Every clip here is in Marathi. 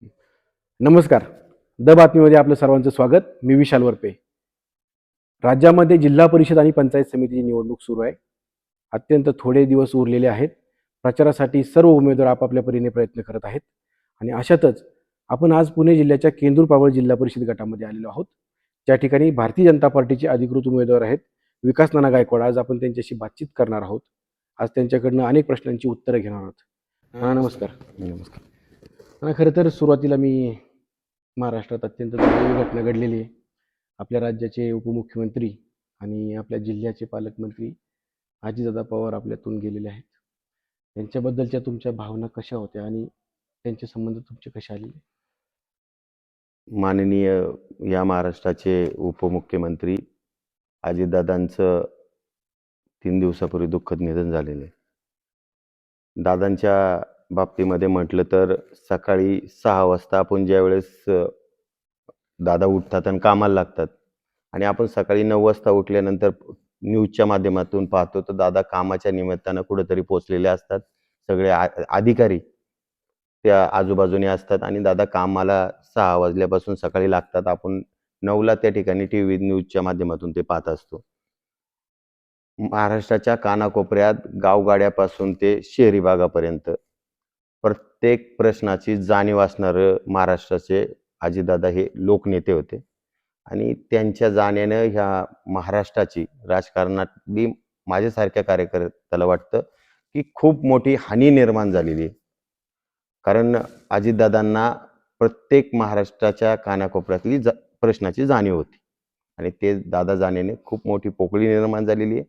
नमस्कार. द बातमीमध्ये आपलं सर्वांचं स्वागत. मी विशाल वरपे. राज्यामध्ये जिल्हा परिषद आणि पंचायत समितीची निवडणूक सुरू आहे. अत्यंत थोडे दिवस उरलेले आहेत. प्रचारासाठी सर्व उमेदवार आपापल्या परीने प्रयत्न करत आहेत आणि अशातच आपण आज पुणे जिल्ह्याच्या केंदूर-पावळ जिल्हा परिषद गटामध्ये आलेलो आहोत. त्या ठिकाणी भारतीय जनता पार्टीचे अधिकृत उमेदवार आहेत विकास नाना गायकवाड. आज आपण त्यांच्याशी बातचीत करणार आहोत. आज त्यांच्याकडनं अनेक प्रश्नांची उत्तरं घेणार आहोत. नमस्कार. नमस्कार. खरं तर सुरुवातीला मी महाराष्ट्रात अत्यंत दुर्दैवी घटना घडलेली आहे. आपल्या राज्याचे उपमुख्यमंत्री आणि आपल्या जिल्ह्याचे पालकमंत्री अजितदादा पवार आपल्यातून गेलेले आहेत. त्यांच्याबद्दलच्या तुमच्या भावना कशा होत्या आणि त्यांचे संबंध तुमचे कसे आलेले? माननीय या महाराष्ट्राचे उपमुख्यमंत्री अजितदादांचं 3 दिवसापूर्वी दुःखद निधन झालेलं आहे. दादांच्या बाबतीमध्ये म्हटलं तर सकाळी 6 वाजता आपण ज्यावेळेस दादा उठतात आणि कामाला लागतात आणि आपण सकाळी 9 वाजता उठल्यानंतर न्यूजच्या माध्यमातून पाहतो तर दादा कामाच्या निमित्तानं कुठेतरी पोचलेले असतात. सगळे अधिकारी त्या आजूबाजूने असतात आणि दादा कामाला 6 वाजल्यापासून सकाळी लागतात. आपण 9ला त्या ठिकाणी टीव्ही न्यूजच्या माध्यमातून ते पाहत असतो. महाराष्ट्राच्या कानाकोपऱ्यात गावगाड्यापासून ते शहरी भागापर्यंत प्रत्येक प्रश्नाची जाणीव असणारं महाराष्ट्राचे अजितदादा हे लोकनेते होते आणि त्यांच्या जाण्यानं ह्या महाराष्ट्राची राजकारणातली माझ्यासारख्या कार्यकर्त्याला वाटतं की खूप मोठी हानी निर्माण झालेली आहे. कारण अजितदादांना प्रत्येक महाराष्ट्राच्या कानाकोपऱ्यातली प्रश्नाची जाणीव होती आणि ते दादा जाण्याने खूप मोठी पोकळी निर्माण झालेली आहे.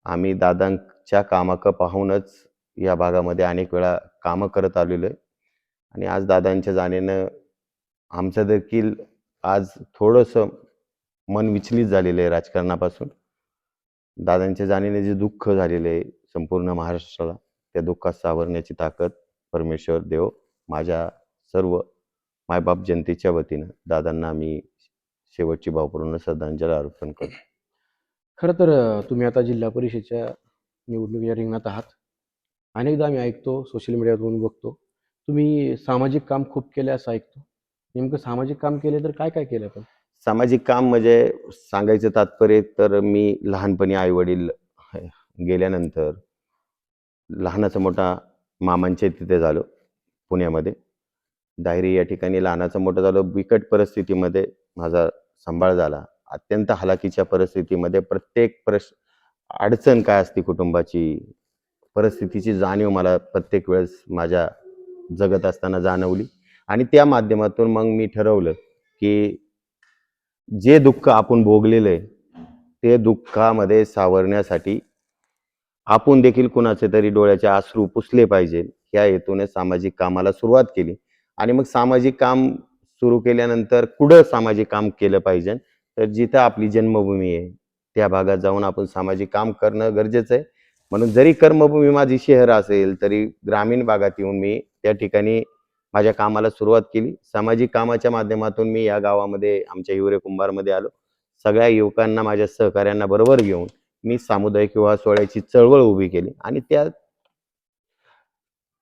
आम्ही दादांच्या कामाकडं पाहूनच या भागामध्ये अनेक वेळा कामं करत आलेलो आहे आणि आज दादांच्या जाण्यानं आमचं देखील आज थोडंसं मन विचलित झालेलं आहे राजकारणापासून. दादांच्या जाण्याने जे दुःख झालेलं आहे संपूर्ण महाराष्ट्राला, त्या दुःखात सावरण्याची ताकद परमेश्वर देव माझ्या सर्व मायबाप जनतेच्या वतीनं दादांना आम्ही शेवटची भावपूर्ण श्रद्धांजली अर्पण करतो. खरं तर तुम्ही आता जिल्हा परिषदेच्या निवडणुकीच्या रिंगणात आहात. अनेकदा आम्ही ऐकतो, सोशल मीडियावरून बघतो, तुम्ही सामाजिक काम खूप केले असं ऐकतो. नेमकं सामाजिक काम केले तर काय काय केलं आपण? सामाजिक काम म्हणजे सांगायचं तात्पर्य तर मी लहानपणी आईवडील गेल्यानंतर लहानाचा मोठा मामांच्या तिथे झालो पुण्यामध्ये. दायरी या ठिकाणी लहानाचा मोठा झालो. बिकट परिस्थितीमध्ये माझा सांभाळ झाला. अत्यंत हलाखीच्या परिस्थितीमध्ये प्रत्येक अडचण काय असते कुटुंबाची, परिस्थितीची जाणीव मला प्रत्येक वेळेस माझ्या जगत असताना जाणवली आणि त्या माध्यमातून मग मी ठरवलं की जे दुःख आपण भोगलेलं आहे ते दुःखामध्ये सावरण्यासाठी आपण देखील कुणाचे तरी डोळ्याचे अश्रू पुसले पाहिजे या हेतूने सामाजिक कामाला सुरुवात केली. आणि मग सामाजिक काम सुरू केल्यानंतर कुठं सामाजिक काम केलं पाहिजे तर जिथं आपली जन्मभूमी आहे त्या भागात जाऊन आपण सामाजिक काम करणं गरजेचं आहे. म्हणून जरी कर्मभूमी माझी शहर असेल तरी ग्रामीण भागात येऊन मी त्या ठिकाणी माझ्या कामाला सुरुवात केली. सामाजिक कामाच्या माध्यमातून मी या गावामध्ये आमच्या हिवरे कुंभारमध्ये आलो. सगळ्या युवकांना माझ्या सहकार्यांना बरोबर घेऊन मी सामुदायिक विवाह सोहळ्याची चळवळ उभी केली आणि त्या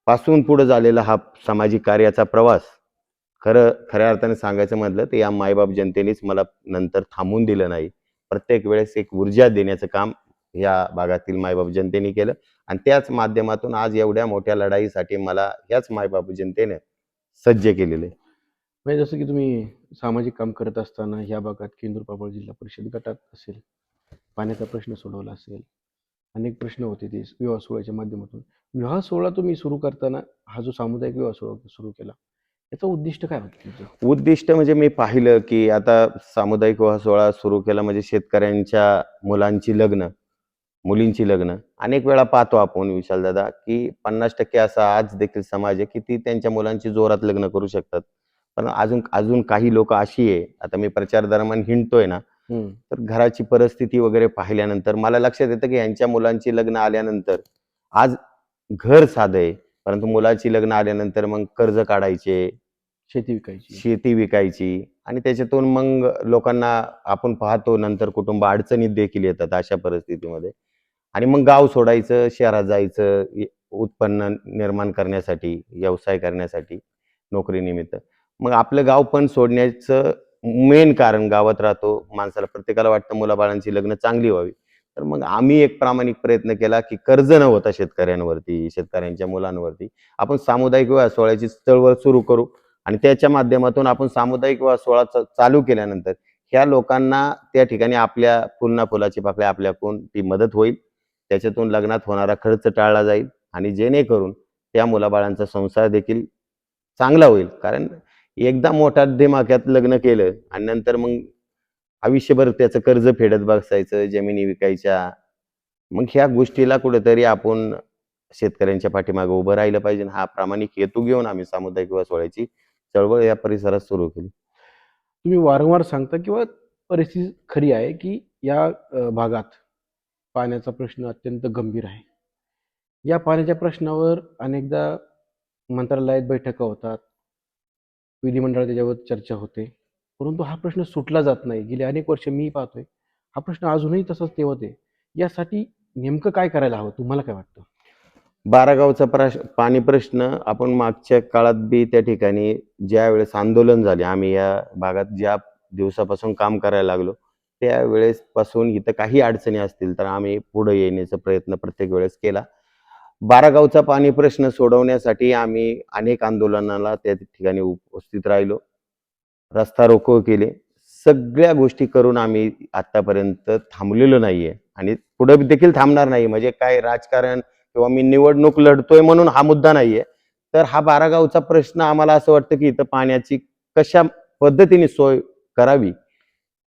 पासून पुढे झालेला हा सामाजिक कार्याचा प्रवास खऱ्या अर्थाने सांगायचं म्हटलं तर या मायबाप जनतेनेच मला नंतर थांबून दिलं नाही. प्रत्येक वेळेस एक ऊर्जा देण्याचं काम या भागातील मायबाप जनतेने केलं आणि त्याच माध्यमातून आज एवढ्या मोठ्या लढाईसाठी मला याच मायबाप जनतेने सज्ज केलेले. म्हणजे जसं की तुम्ही सामाजिक काम करत असताना ह्या भागात केंदूर-पावळ जिल्हा परिषद गटात असेल, पाण्याचा प्रश्न सोडवला असेल, अनेक प्रश्न होते ते विवाह सोहळ्याच्या माध्यमातून. विवाह सोहळा तुम्ही सुरू करताना हा जो सामुदायिक विवाह सोहळा सुरू केला, याचं उद्दिष्ट काय होतं तुमचं? उद्दिष्ट म्हणजे मी पाहिलं की आता सामुदायिक विवाह सोहळा सुरू केला म्हणजे शेतकऱ्यांच्या मुलांची लग्न, मुलींची लग्न अनेक वेळा पाहतो आपण विशालदादा की 50% असा आज देखील समाज आहे की ती त्यांच्या मुलांची जोरात लग्न करू शकतात. पण अजून अजून काही लोक अशी आहे, आता मी प्रचार दरम्यान हिंडतोय ना तर घराची परिस्थिती वगैरे पाहिल्यानंतर मला लक्षात येतं की यांच्या मुलांची लग्न आल्यानंतर आज घर साधं आहे परंतु मुलाची लग्न आल्यानंतर मग कर्ज काढायचे, शेती विकायची आणि त्याच्यातून मग लोकांना आपण पाहतो नंतर कुटुंब अडचणीत देखील येतात अशा परिस्थितीमध्ये. आणि मग गाव सोडायचं, शहरात जायचं उत्पन्न निर्माण करण्यासाठी, व्यवसाय करण्यासाठी. नोकरीनिमित्त. मग आपलं गाव पण सोडण्याचं मेन कारण, गावात राहतो माणसाला, प्रत्येकाला वाटतं मुलाबाळांची लग्न चांगली व्हावी. तर मग आम्ही एक प्रामाणिक प्रयत्न केला, की कर्ज न होता शेतकऱ्यांवरती, शेतकऱ्यांच्या मुलांवरती आपण सामुदायिक विवाह सोहळ्याची चळवळ सुरू करू आणि त्याच्या माध्यमातून आपण सामुदायिक विवाह सोहळा चालू केल्यानंतर ह्या लोकांना त्या ठिकाणी आपल्या फुलना फुलाची पाकळी आपल्याकडून ती मदत होईल. त्याच्यातून लग्नात होणारा खर्च टाळला जाईल आणि जेणेकरून त्या मुलाबाळांचा संसार देखील चांगला होईल. कारण एकदा मोठ्या धमाक्यात लग्न केलं आणि नंतर मग आयुष्यभर त्याचं कर्ज फेडत बसायचं, जमिनी विकायच्या. मग ह्या गोष्टीला कुठेतरी आपण शेतकऱ्यांच्या पाठीमागे उभं राहिलं पाहिजे. हा प्रामाणिक हेतू घेऊन आम्ही सामुदायिक विवाह सोहळ्याची चळवळ या परिसरात सुरू केली. तुम्ही वारंवार सांगता किंवा परिस्थिती खरी आहे, की या भागात पाण्याचा प्रश्न अत्यंत गंभीर आहे. या पाण्याच्या प्रश्नावर अनेकदा मंत्रालयात बैठका होतात, विधिमंडळात त्याच्यावर चर्चा होते. परंतु हा प्रश्न सुटला जात नाही. गेली अनेक वर्ष मी पाहतोय. हा प्रश्न अजूनही तसाच तेवत आहे. यासाठी नेमकं काय करायला हवं? तुम्हाला काय वाटतं? बारागावचा पाणी प्रश्न आपण मागच्या काळात बी त्या ठिकाणी ज्यावेळेस आंदोलन झाले, आम्ही या भागात ज्या दिवसापासून काम करायला लागलो, त्यावेळेस पासून इथं काही अडचणी असतील तर आम्ही पुढे येण्याचा प्रयत्न प्रत्येक वेळेस केला. बारागावचा पाणी प्रश्न सोडवण्यासाठी आम्ही अनेक आंदोलनाला त्या ठिकाणी उपस्थित राहिलो. रस्ता रोको केले. सगळ्या गोष्टी करून आम्ही आतापर्यंत थांबलेलो नाहीये आणि पुढे देखील थांबणार नाही. म्हणजे काय राजकारण किंवा मी निवडणूक लढतोय म्हणून हा मुद्दा नाहीये. तर हा बारागावचा प्रश्न आम्हाला असं वाटतं, की इथं पाण्याची कशा पद्धतीने सोय करावी,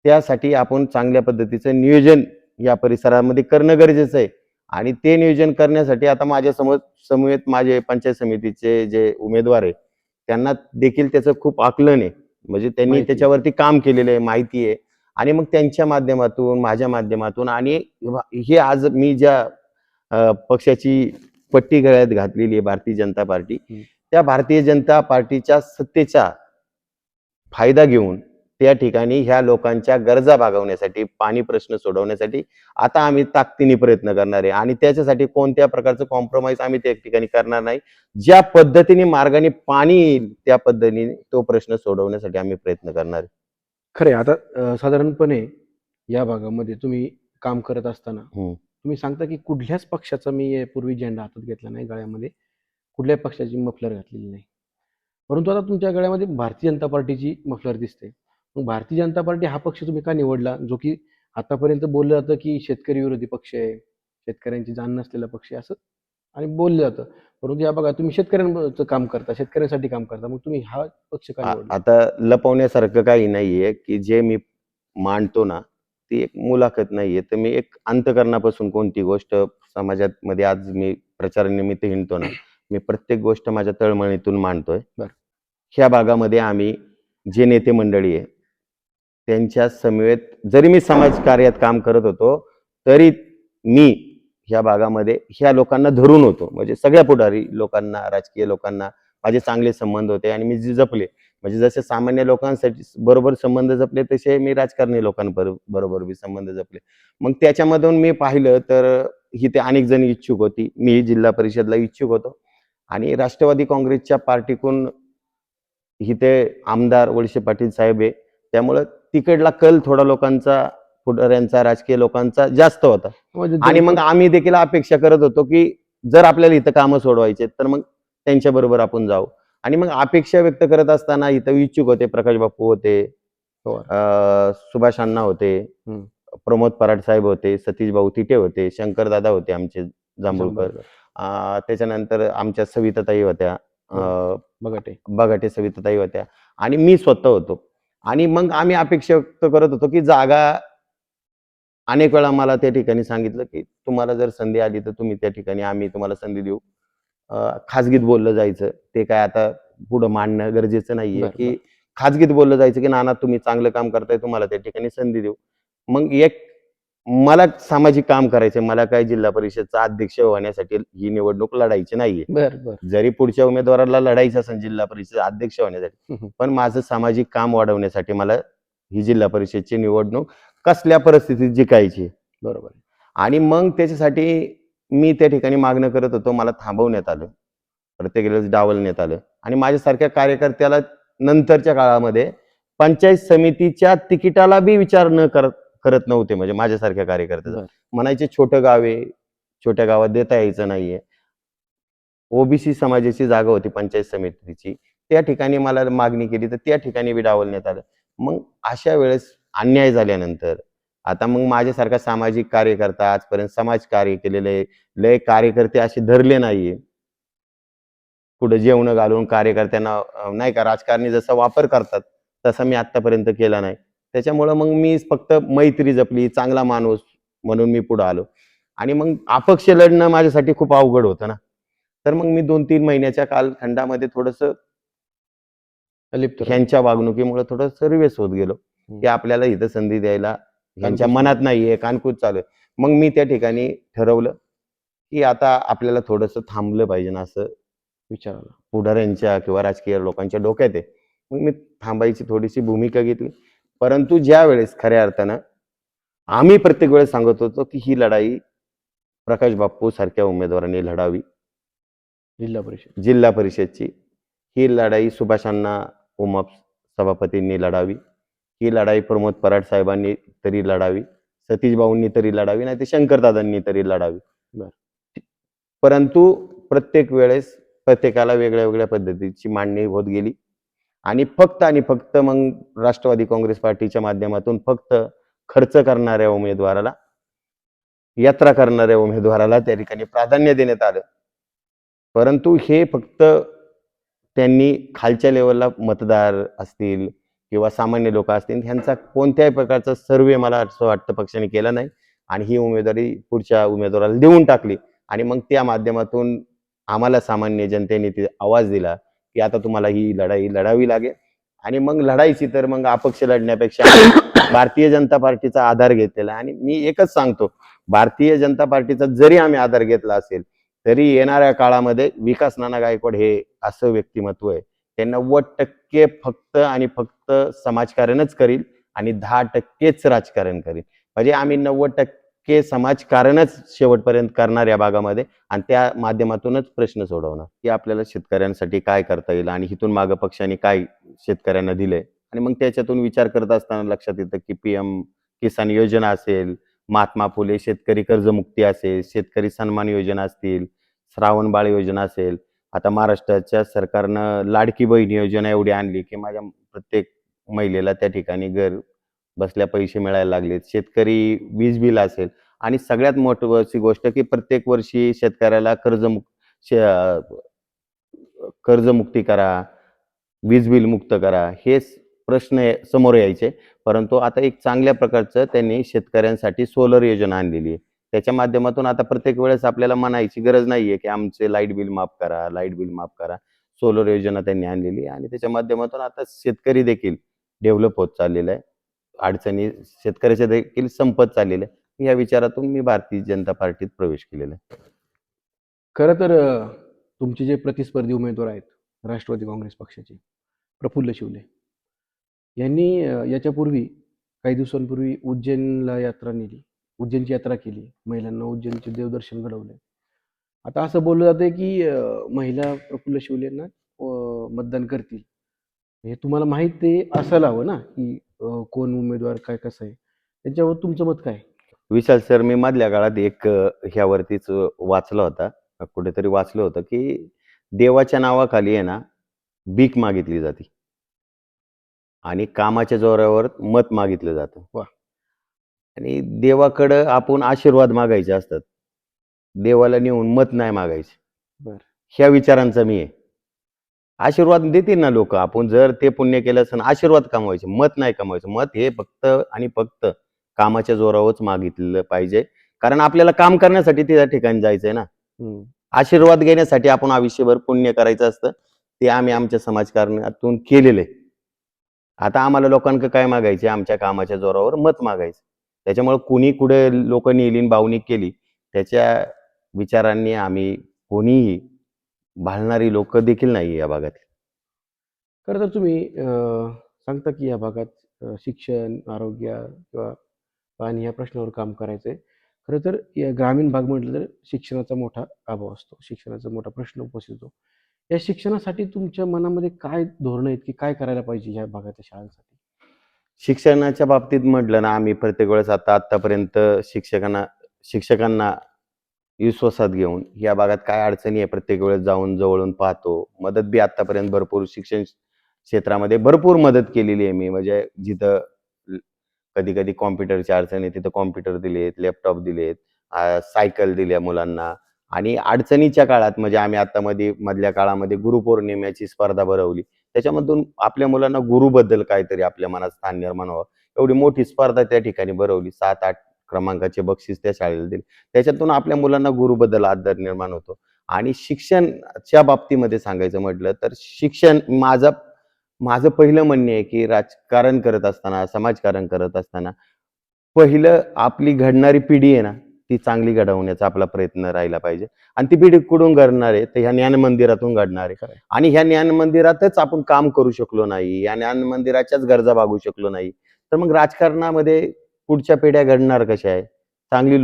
त्यासाठी आपण चांगल्या पद्धतीचं नियोजन या परिसरामध्ये करणं गरजेचं आहे. आणि ते नियोजन करण्यासाठी आता माझ्या समवेत माझे पंचायत समितीचे जे उमेदवार आहे, त्यांना देखील त्याचं खूप आकलन आहे. म्हणजे त्यांनी माहिती आहे. त्याच्यावरती काम केलेलं आहे, माहिती आहे. आणि मग त्यांच्या माध्यमातून, माझ्या माध्यमातून आणि हे आज मी ज्या पक्षाची पट्टी गळ्यात घातलेली आहे, भारतीय जनता पार्टी, हं. त्या भारतीय जनता पार्टीच्या सत्तेचा फायदा घेऊन त्या ठिकाणी ह्या लोकांच्या गरजा भागवण्यासाठी, पाणी प्रश्न सोडवण्यासाठी आता आम्ही ताकदीने प्रयत्न करणार आहे आणि त्याच्यासाठी कोणत्या प्रकारचं कॉम्प्रोमाइज आम्ही त्या ठिकाणी करणार नाही. ज्या पद्धतीने मार्गाने पाणी येईल त्या पद्धतीने तो प्रश्न सोडवण्यासाठी आम्ही प्रयत्न करणार आहे. खरं आहे. आता साधारणपणे या भागामध्ये तुम्ही काम करत असताना हम्म. तुम्ही सांगता, की कुठल्याच पक्षाचा मी यापूर्वी झेंडा हातात घेतला नाही गळ्यामध्ये. कुठल्याही पक्षाची मफलर घातलेली नाही. परंतु आता तुमच्या गळ्यामध्ये भारतीय जनता पार्टीची मफलर दिसते. मग भारतीय जनता पार्टी हा पक्ष तुम्ही का निवडला? जो की आतापर्यंत बोललं जातं, की शेतकरी विरोधी पक्ष आहे, शेतकऱ्यांची जाण नसलेला पक्ष आहे असं आणि बोललं जातं. परंतु या बघा तुम्ही शेतकऱ्यांचं काम करता, शेतकऱ्यांसाठी काम करता. मग तुम्ही हा पक्ष का निवडला? आता लपवण्यासारखं काही नाहीये, की जे मी मांडतो ना, ती एक मुलाखत नाहीये. तर मी एक अंतःकरणापासून कोणती गोष्ट समाजात मध्ये आज मी प्रचारानिमित्त हिंडतो ना, मी प्रत्येक गोष्ट माझ्या तळमळीतून मांडतोय. बरं. ह्या भागामध्ये आम्ही जे नेते मंडळी आहे, त्यांच्या समवेत जरी मी समाजकार्यात काम करत होतो, तरी मी ह्या भागामध्ये ह्या लोकांना धरून होतो. म्हणजे सगळ्या पुढारी लोकांना, राजकीय लोकांना माझे चांगले संबंध होते आणि मी जे जपले. म्हणजे जसे सामान्य लोकांसाठी बरोबर संबंध जपले, तसे मी राजकारणी लोकांबरोबर बी संबंध जपले. मग त्याच्यामधून मी पाहिलं तर इथे अनेक जण इच्छुक होती. मी जिल्हा परिषदला इच्छुक होतो आणि राष्ट्रवादी काँग्रेसच्या पार्टीकडून इथे आमदार वळसे पाटील साहेब आहे. त्यामुळं तिकडला कल थोडा लोकांचा, पुढाऱ्यांचा, राजकीय लोकांचा जास्त होता. म्हणजे आणि मग आम्ही देखील अपेक्षा करत होतो, की जर आपल्याला इथं कामं सोडवायचे तर मग त्यांच्याबरोबर आपण जाऊ. आणि मग अपेक्षा व्यक्त करत असताना इथं इच्छुक होते, प्रकाश बापू होते, सुभाष अण्णा होते, हं. प्रमोद पराड साहेब होते, सतीश भाऊ तिटे होते, शंकरदादा होते आमचे जांभूळकर. त्याच्यानंतर आमच्या सविताताई होत्या, बघाटे. बगाटे सविताताई होत्या आणि मी स्वतः होतो. आणि मग आम्ही अपेक्षा व्यक्त करत होतो, की जागा अनेक वेळा मला त्या ठिकाणी सांगितलं, की तुम्हाला जर संधी आली तर तुम्ही त्या ठिकाणी आम्ही तुम्हाला संधी देऊ. खाजगीत बोललं जायचं. ते काय आता पुढं मांडणं गरजेचं नाहीये, बरं, की खाजगीत बोललं जायचं, की नाना तुम्ही चांगलं काम करताय, तुम्हाला त्या ठिकाणी संधी देऊ. मग एक मला सामाजिक काम करायचंय. मला काय जिल्हा परिषदचा अध्यक्ष होण्यासाठी ही निवडणूक लढायची नाहीये. बरं, बरं. जरी पुढच्या उमेदवाराला लढायचं असेल जिल्हा परिषद अध्यक्ष होण्यासाठी, हं, हं. पण माझं सामाजिक काम वाढवण्यासाठी मला ही जिल्हा परिषदची निवडणूक कसल्या परिस्थितीत जिंकायची. बरोबर आहे. आणि मग त्याच्यासाठी मी त्या ठिकाणी मागणं करत होतो. मला थांबवण्यात आलं. प्रत्येक वेळेस डावलण्यात आलं. आणि माझ्यासारख्या कार्यकर्त्याला नंतरच्या काळामध्ये पंचायत समितीच्या तिकिटाला बी विचार न करत नव्हते. म्हणजे माझ्यासारख्या कार्यकर्त्याचा बरं. म्हणायचे छोटं गाव आहे, छोट्या गावात देता यायचं नाहीये. ओबीसी समाजाची जागा होती पंचायत समितीची, त्या ठिकाणी मला मागणी केली तर त्या ठिकाणी बी डावलण्यात आलं. मग अशा वेळेस अन्याय झाल्यानंतर आता मग माझ्यासारखा सामाजिक कार्यकर्ता आजपर्यंत समाजकार्य केलेले लय कार्यकर्ते असे धरले नाहीये. पुढे जेवण घालून कार्यकर्त्यांना नाही का राजकारणी जसा वापर करतात तसा मी आतापर्यंत केला नाही. त्याच्यामुळं मग मी फक्त मैत्री जपली, चांगला माणूस म्हणून मी पुढे आलो. आणि मग अपक्ष लढणं माझ्यासाठी खूप अवघड होतं ना. तर मग मी 2-3 महिन्याच्या कालखंडामध्ये थोडंसं अलिप्त राहिला. ह्यांच्या वागणुकीमुळे थोडंसं रिवर्स होत गेलो, की आपल्याला इथं संधी द्यायला ह्यांच्या कानकूस मनात नाहीये, कानकूस चालू आहे. मग मी त्या ठिकाणी ठरवलं, की आता आपल्याला थोडंसं थांबलं पाहिजे ना असं विचार आला. पुढाऱ्यांच्या किंवा राजकीय लोकांच्या डोक्यात आहे. मग मी थांबायची थोडीशी भूमिका घेतली. परंतु ज्यावेळेस खऱ्या अर्थानं आम्ही प्रत्येक वेळेस सांगत होतो, की ही लढाई प्रकाश बापू सारख्या उमेदवारांनी लढावी. जिल्हा परिषद. जिल्हा परिषदची ही लढाई सुभाषांना उमाप सभापतींनी लढावी. ही लढाई प्रमोद पराड साहेबांनी तरी लढावी, सतीश भाऊंनी तरी लढावी, नाही तर शंकरदादांनी तरी लढावी. बरं. परंतु प्रत्येक वेळेस प्रत्येकाला वेगळ्या वेगळ्या पद्धतीची मांडणी होत गेली आणि फक्त मग राष्ट्रवादी काँग्रेस पार्टीच्या माध्यमातून फक्त खर्च करणाऱ्या उमेदवाराला, यात्रा करणाऱ्या उमेदवाराला त्या ठिकाणी प्राधान्य देण्यात आलं. परंतु हे फक्त त्यांनी खालच्या लेवलला मतदार असतील किंवा सामान्य लोक असतील ह्यांचा कोणत्याही प्रकारचा सर्वे मला असं वाटतं पक्षाने केला नाही आणि ही उमेदवारी पुढच्या उमेदवाराला देऊन टाकली. आणि मग त्या माध्यमातून आम्हाला सामान्य जनतेने ते आवाज दिला, की आता तुम्हाला ही लढाई लढावी लागेल. आणि मग लढायची तर मग अपक्ष लढण्यापेक्षा भारतीय जनता पार्टीचा आधार घेतलेला. आणि मी एकच सांगतो, भारतीय जनता पार्टीचा जरी आम्ही आधार घेतला असेल तरी येणाऱ्या काळामध्ये विकास नाना गायकवाड हे असं व्यक्तिमत्व आहे, ते 90% फक्त आणि फक्त समाजकारणच करील आणि 10%च राजकारण करील. म्हणजे आम्ही 90% समाजकारणच शेवटपर्यंत करणार या भागामध्ये आणि त्या माध्यमातूनच प्रश्न सोडवणार, की आपल्याला शेतकऱ्यांसाठी काय करता येईल आणि इथून मागं पक्षाने काय शेतकऱ्यांना दिलंय. आणि मग त्याच्यातून विचार करत असताना लक्षात येतं, की पीएम किसान योजना असेल, महात्मा फुले शेतकरी कर्जमुक्ती असेल, शेतकरी सन्मान योजना असतील, श्रावणबाळ योजना असेल. आता महाराष्ट्राच्या सरकारनं लाडकी बहीण योजना एवढी आणली, की माझ्या प्रत्येक महिलेला त्या ठिकाणी घर बसल्या पैसे मिळायला लागलेत. शेतकरी वीज बिल असेल आणि सगळ्यात महत्त्वाची गोष्ट, की प्रत्येक वर्षी शेतकऱ्याला कर्जमुक्ती करा, वीज बिल मुक्त करा. हे प्रश्न समोर यायचे. परंतु आता एक चांगल्या प्रकारचं त्यांनी शेतकऱ्यांसाठी सोलर योजना आणलेली आहे. त्याच्या माध्यमातून आता प्रत्येक वेळेस आपल्याला म्हणायची गरज नाहीये, की आमचे लाईट बिल माफ करा, लाईट बिल माफ करा. सोलर योजना त्यांनी आणलेली आहे आणि त्याच्या माध्यमातून आता शेतकरी देखील डेव्हलप होत चाललेला आहे. अडचणी शेतकऱ्याच्या देखील संपत चाललेल्या आहे. या विचारातून मी भारतीय जनता पार्टीत प्रवेश केलेला आहे. खरं तर तुमचे जे प्रतिस्पर्धी उमेदवार आहेत राष्ट्रवादी काँग्रेस पक्षाचे, प्रफुल्ल शिवले यांनी याच्यापूर्वी काही दिवसांपूर्वी उज्जैनला यात्रा नेली, उज्जैनची यात्रा केली, महिलांना उज्जैनचे देवदर्शन घडवले. आता असं बोललं जातंय की महिला प्रफुल्ल शिवलेंना मतदान करतील. हे तुम्हाला माहीत ते असायला हवं ना, की कोण उमेदवार काय कसं आहे. त्याच्यावर तुमचं मत काय? विशाल सर, मी मधल्या काळात एक ह्यावरतीच वाचला होता. कुठेतरी वाचलं होतं, की देवाच्या नावाखाली आहे ना, भीक मागितली जाते आणि कामाच्या जोरावर मत मागितलं जातं. वाह! आणि देवाकडं आपण आशीर्वाद मागायचे असतात. देवाला नेऊन मत नाही मागायचे. बरं. ह्या विचारांचा मी आहे. आशीर्वाद देतील ना लोकं. आपण जर ते पुण्य केलं असेल, आशीर्वाद कमवायचे, मत नाही कमवायचं. मत हे फक्त आणि फक्त कामाच्या जोरावरच मागितलं पाहिजे. कारण आपल्याला काम करण्यासाठी त्या ठिकाणी जायचंय ना. हं. आशीर्वाद घेण्यासाठी आपण आयुष्यभर पुण्य करायचं असतं. ते आम्ही आमच्या समाजकारणातून केलेलं आहे. आता आम्हाला लोकांकडे काय मागायचे? आमच्या कामाच्या जोरावर मत मागायचं. त्याच्यामुळे कुणी कुठे लोकं नेली भावनिक केली, त्याच्या विचारांनी आम्ही कोणीही भाळणारी लोकं देखील नाही या भागातली. खरं तर तुम्ही सांगता की या भागात शिक्षण, आरोग्य किंवा पाणी या प्रश्नावर काम करायचं आहे. खरं तर या ग्रामीण भाग म्हटलं तर शिक्षणाचा मोठा अभाव असतो. शिक्षणाचा मोठा प्रश्न उपस्थित होतो. या शिक्षणासाठी तुमच्या मनामध्ये काय धोरणं आहेत, की काय करायला पाहिजे ह्या भागाच्या शाळांसाठी? शिक्षणाच्या बाबतीत म्हटलं ना, आम्ही प्रत्येक वेळेस आतापर्यंत शिक्षकांना विश्वासात घेऊन या भागात काय अडचणी आहे प्रत्येक वेळेस जाऊन जवळून पाहतो. मदत बी आतापर्यंत भरपूर शिक्षण क्षेत्रामध्ये भरपूर मदत केलेली आहे मी. म्हणजे जिथं कधी-कधी कॉम्प्युटरची अडचण आहे, तिथं कॉम्प्युटर दिलेत, लॅपटॉप दिलेत, सायकल दिल्या मुलांना आणि अडचणीच्या काळात म्हणजे आम्ही आता मधल्या काळामध्ये गुरुपौर्णिमेची स्पर्धा भरवली. त्याच्यामधून आपल्या मुलांना गुरुबद्दल काहीतरी आपल्या मनात स्थान निर्माण व्हावं. एवढी मोठी स्पर्धा त्या ठिकाणी भरवली. 7-8 क्रमांकाचे बक्षीस त्या शाळेला दिले. त्याच्यातून आपल्या मुलांना गुरुबद्दल आदर निर्माण होतो आणि शिक्षणाच्या बाबतीमध्ये सांगायचं म्हटलं तर शिक्षण माझं पहिलं म्हणणे आहे, की राजकारण करत असताना, समाजकारण करत असताना पहिलं आपली घडणारी पिढी आहे ना, ती चांगली घडवण्याचा आपला प्रयत्न राहिला पाहिजे आणि ती पिढी कुठून घडणार आहे? तर ह्या ज्ञान मंदिरातून घडणार आहे. खरं आहे. आणि ह्या ज्ञान मंदिरातच आपण काम करू शकलो नाही, या ज्ञान मंदिराच्याच गरजा भागवू शकलो नाही, तर मग राजकारणामध्ये पुढच्या पिढ्या घडणार कशा आहे? चांगली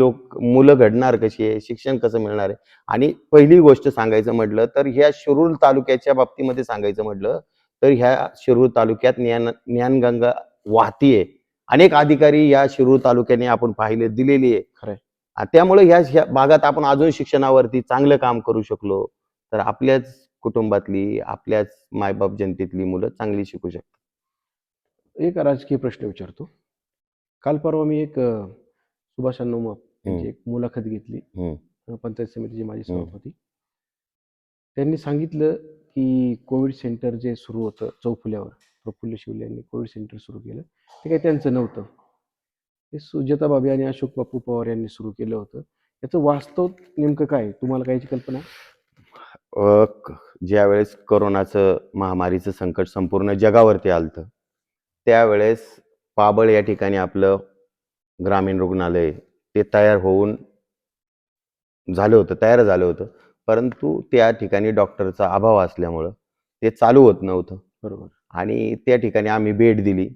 मुलं घडणार कशी आहे? शिक्षण कसं मिळणार आहे? आणि पहिली गोष्ट सांगायचं म्हटलं तर ह्या शिरूर तालुक्याच्या बाबतीमध्ये सांगायचं म्हटलं, तर ह्या शिरूर तालुक्यात ज्ञानगंगा वाहतीये. अनेक अधिकारी या शिरूर तालुक्याने आपण पाहिले दिलेली आहे. खरं आहे. त्यामुळे ह्या भागात आपण अजून शिक्षणावरती चांगलं काम करू शकलो, तर आपल्याच कुटुंबातली, आपल्याच मायबाप जनतेतली मुलं चांगली शिकू शकतात. एक राजकीय प्रश्न विचारतो. काल परवा मी एक सुभाष अण्णा हं, यांची एक मुलाखत घेतली. हं, पंचायत समितीचे माजी हं, सभापती. त्यांनी सांगितलं, की कोविड सेंटर जे सुरू होतं चौफुल्यावर, प्रफुल्ल शिवले यांनी कोविड सेंटर सुरू केलं. ते काही त्यांचं नव्हतं. ते सुजाता भाभी आणि अशोक बापू पवार यांनी सुरू केलं होतं. याचं वास्तव नेमकं काय आहे? तुम्हाला काही याची कल्पना आहे? ज्यावेळेस कोरोनाचं महामारीचं संकट संपूर्ण जगावरती आलतं, त्यावेळेस पाबळ या ठिकाणी आपलं ग्रामीण रुग्णालय ते तयार झालं होतं. परंतु त्या ठिकाणी डॉक्टरचा अभाव असल्यामुळं ते चालू होत नव्हतं. बरोबर. आणि त्या ठिकाणी आम्ही भेट दिली.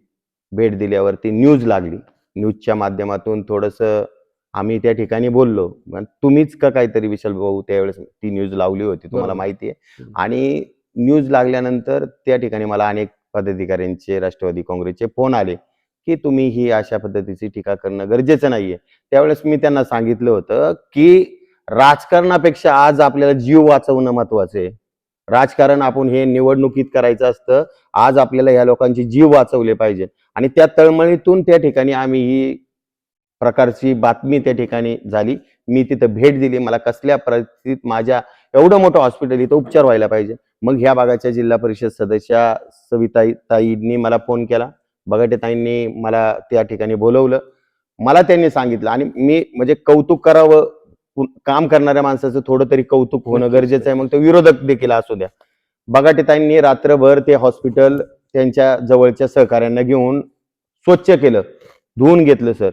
भेट दिल्यावरती न्यूज लागली. न्यूजच्या माध्यमातून थोडंसं आम्ही त्या ठिकाणी बोललो. मग तुम्हीच का काहीतरी विशाल भाऊ त्यावेळेस ती न्यूज लावली होती तुम्हाला बरोबर. माहिती आहे. हं. आणि न्यूज लागल्यानंतर त्या ठिकाणी मला अनेक पदाधिकाऱ्यांचे राष्ट्रवादी काँग्रेसचे फोन आले, की तुम्ही ही अशा पद्धतीची टीका करणं गरजेचं नाहीये. त्यावेळेस मी त्यांना सांगितलं होतं, की राजकारणापेक्षा आज आपल्याला जीव वाचवणं महत्त्वाचं आहे. राजकारण आपण हे निवडणुकीत करायचं असतं. आज आपल्याला ह्या लोकांचे जीव वाचवले पाहिजे आणि त्या तळमळीतून त्या ठिकाणी आम्ही ही प्रकारची बातमी त्या ठिकाणी झाली. मी तिथं भेट दिली. मला कसल्या परिस्थितीत माझ्या एवढं मोठं हॉस्पिटल इथं उपचार व्हायला पाहिजे. मग ह्या भागाच्या जिल्हा परिषद सदस्या ताईंनी मला फोन केला. बगाटे ताईंनी मला त्या ठिकाणी बोलवलं. मला त्यांनी सांगितलं आणि मी म्हणजे कौतुक करावं, काम करणाऱ्या माणसाचं थोडं तरी कौतुक होणं नक्कीच. गरजेचं आहे. मग ते विरोधक देखील असू द्या. बगाटे ताईंनी रात्रभर ते हॉस्पिटल त्यांच्या जवळच्या सहकाऱ्यांना घेऊन स्वच्छ केलं, धुवून घेतलं सर.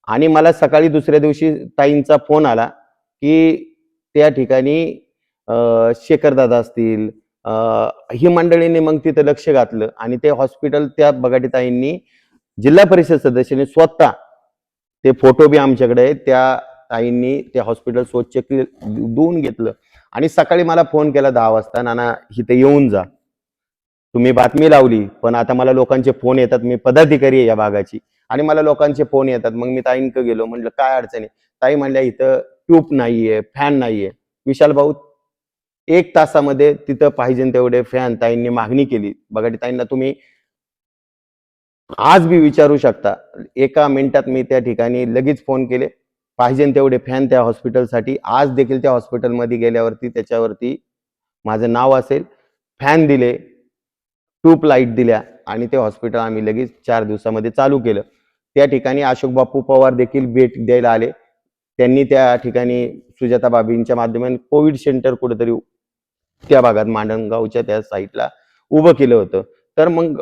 आणि मला सकाळी दुसऱ्या दिवशी ताईंचा फोन आला, की त्या ठिकाणी शेखरदादा असतील, ही मंडळींनी मग तिथं लक्ष घातलं आणि ते हॉस्पिटल त्या बगाटे ताईंनी जिल्हा परिषद सदस्याने स्वतः ते फोटो बी आमच्याकडे आहेत. त्या ताईंनी ते हॉस्पिटल स्वच्छ धुवून घेतलं आणि सकाळी मला फोन केला 10 वाजता, "नाना इथं येऊन जा." तुम्ही बातमी लावली, पण आता मला लोकांचे फोन येतात. मी पदाधिकारी आहे या भागाची आणि मला लोकांचे फोन येतात. मग मी ताईंकडे गेलो. म्हटलं, "काय अडचण आहे?" ताई म्हणल्या, "इथं ट्यूब नाहीये, फॅन नाहीये." विशाल भाऊ 1 तासामध्ये तिथं पाहिजे तेवढे फॅन ताईंनी मागणी केली. बघा ताईंना तुम्ही आज बी विचारू शकता. एका मिनिटात मी त्या ठिकाणी लगेच फोन केले. पाहिजे तेवढे फॅन त्या हॉस्पिटलसाठी. आज देखील त्या हॉस्पिटलमध्ये गेल्यावरती त्याच्यावरती माझं नाव असेल. फॅन दिले, ट्यूब लाईट दिल्या आणि ते हॉस्पिटल आम्ही लगेच 4 दिवसामध्ये चालू केलं. त्या ठिकाणी अशोक बापू पवार देखील भेट द्यायला आले. त्यांनी त्या ठिकाणी सुजाता भाभींच्या माध्यमातून कोविड सेंटर कुठेतरी त्या भागात मांडणगावच्या त्या साईडला उभं केलं होतं. तर मग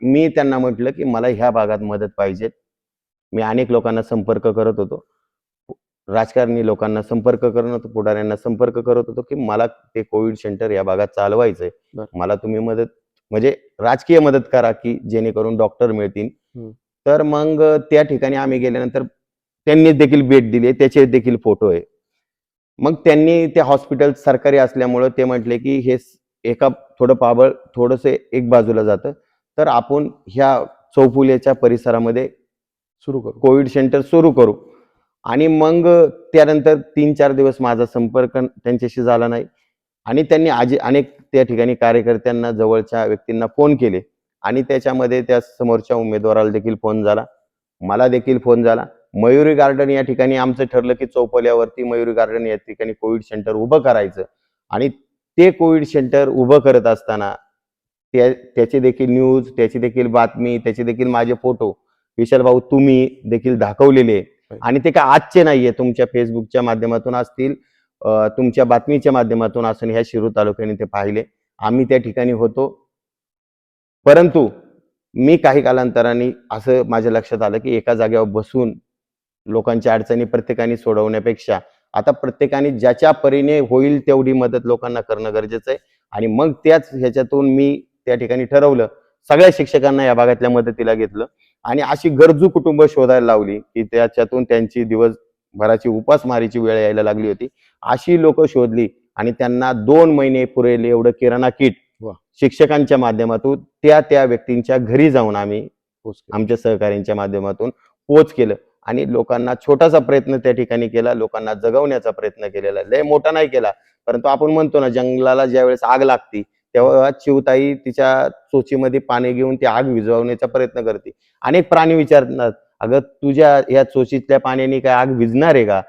मी त्यांना म्हटलं, की मला ह्या भागात मदत पाहिजे. मी अनेक लोकांना संपर्क करत होतो. राजकारणी लोकांना संपर्क करत होतो, पुढाऱ्यांना संपर्क करत होतो, की मला ते कोविड सेंटर या भागात चालवायचंय. बरं. मला तुम्ही मदत म्हणजे राजकीय मदत करा, की जेणेकरून डॉक्टर मिळतील. हं. तर मग त्या ठिकाणी आम्ही गेल्यानंतर त्यांनी देखील भेट दिली. त्याचे देखील फोटो आहे. मग त्यांनी ते हॉस्पिटल सरकारी असल्यामुळं ते म्हटले की हे एका थोडं पाबळ थोडंसं एक बाजूला जातं, तर आपण ह्या चौफुलेच्या परिसरामध्ये सुरू करू. कोविड सेंटर सुरू करू. आणि मग त्यानंतर 3-4 दिवस माझा संपर्क त्यांच्याशी झाला नाही आणि त्यांनी अनेक त्या ठिकाणी कार्यकर्त्यांना, जवळच्या व्यक्तींना फोन केले आणि त्याच्यामध्ये त्या समोरच्या उमेदवाराला देखील फोन झाला. मला देखील फोन झाला. मयुरी गार्डन या ठिकाणी आमचं ठरलं की चौफुल्यावरती मयुरी गार्डन या ठिकाणी कोविड सेंटर उभं करायचं आणि ते कोविड सेंटर उभं करत असताना त्याची देखील न्यूज, त्याची देखील बातमी, त्याचे देखील माझे फोटो विशाल भाऊ तुम्ही देखील दाखवलेले आणि ते काय आजचे नाहीये. तुमच्या फेसबुकच्या माध्यमातून असतील, तुमच्या बातमीच्या माध्यमातून असून ह्या शिरूर तालुक्याने ते पाहिले. आम्ही त्या ठिकाणी होतो. परंतु मी काही कालांतराने असं माझ्या लक्षात आलं की एका जागेवर बसून लोकांच्या अडचणी प्रत्येकाने सोडवण्यापेक्षा आता प्रत्येकाने ज्याच्या परीने होईल तेवढी मदत लोकांना करणं गरजेचं आहे. आणि मग त्याच ह्याच्यातून मी त्या ठिकाणी ठरवलं, सगळ्या शिक्षकांना या भागातल्या मदतीला घेतलं आणि अशी गरजू कुटुंब शोधायला लावली की त्याच्यातून त्यांची दिवसभराची उपासमारीची वेळ यायला लागली होती. अशी लोक शोधली आणि त्यांना 2 महिने पुरेल एवढं किराणा किट वा. शिक्षकांच्या माध्यमातून त्या व्यक्तींच्या घरी जाऊन आम्ही पोच केलं. आमच्या सहकाऱ्यांच्या माध्यमातून पोच केलं आणि लोकांना छोटासा प्रयत्न त्या ठिकाणी केला. लोकांना जगवण्याचा प्रयत्न केलेला, लय मोठा नाही केला. परंतु आपण म्हणतो ना, जंगलाला ज्यावेळेस आग लागती तेव्हा चिवताई तिच्या चोचीमध्ये पाणी घेऊन ती आग विझवण्याचा प्रयत्न करते. अनेक प्राणी विचारतात, अगं तुझ्या या चोचीतल्या पाण्याने काय आग विझणार आहे का?